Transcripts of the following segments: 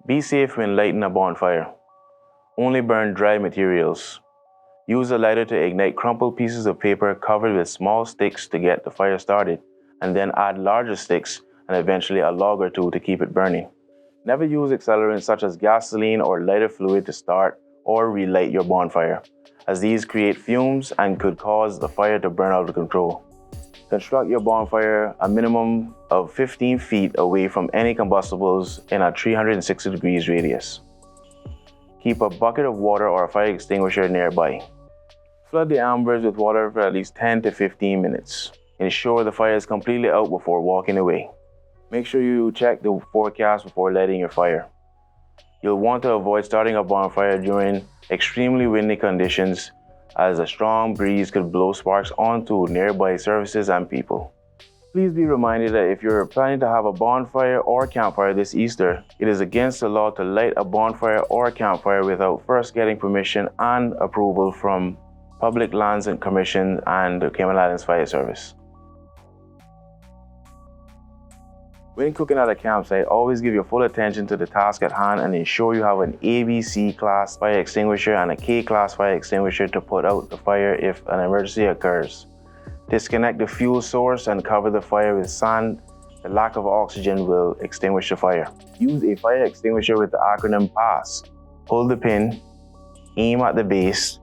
Be safe when lighting a bonfire. Only burn dry materials. Use a lighter to ignite crumpled pieces of paper covered with small sticks to get the fire started, and then add larger sticks and eventually a log or two to keep it burning. Never use accelerants such as gasoline or lighter fluid to start or relight your bonfire, as these create fumes and could cause the fire to burn out of control. Construct your bonfire a minimum of 15 feet away from any combustibles in a 360 degrees radius. Keep a bucket of water or a fire extinguisher nearby. Flood the embers with water for at least 10 to 15 minutes. Ensure the fire is completely out before walking away. Make sure you check the forecast before lighting your fire. You'll want to avoid starting a bonfire during extremely windy conditions, as a strong breeze could blow sparks onto nearby surfaces and people. Please be reminded that if you're planning to have a bonfire or campfire this Easter, it is against the law to light a bonfire or campfire without first getting permission and approval from Public Lands and Commission and the Cayman Islands Fire Service. When cooking at a campsite, always give your full attention to the task at hand and ensure you have an ABC class fire extinguisher and a K class fire extinguisher to put out the fire if an emergency occurs. Disconnect the fuel source and cover the fire with sand. The lack of oxygen will extinguish the fire. Use a fire extinguisher with the acronym PASS. Pull the pin, aim at the base,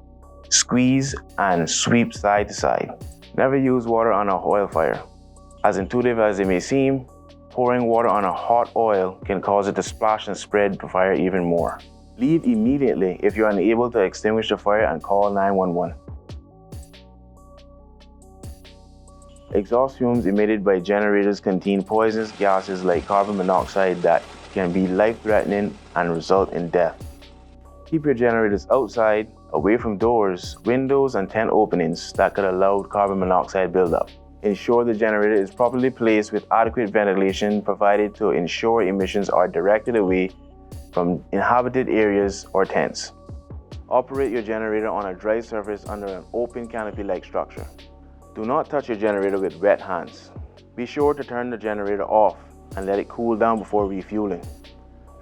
squeeze and sweep side to side. Never use water on a oil fire. As intuitive as it may seem, pouring water on a hot oil can cause it to splash and spread the fire even more. Leave immediately if you're unable to extinguish the fire and call 911. Exhaust fumes emitted by generators contain poisonous gases like carbon monoxide that can be life-threatening and result in death. Keep your generators outside, away from doors, windows, and tent openings that could allow carbon monoxide buildup. Ensure the generator is properly placed with adequate ventilation provided to ensure emissions are directed away from inhabited areas or tents. Operate your generator on a dry surface under an open canopy-like structure. Do not touch your generator with wet hands. Be sure to turn the generator off and let it cool down before refueling.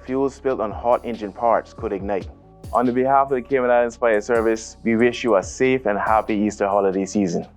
Fuel spilled on hot engine parts could ignite. On behalf of the Cayman Islands Fire Service, we wish you a safe and happy Easter holiday season.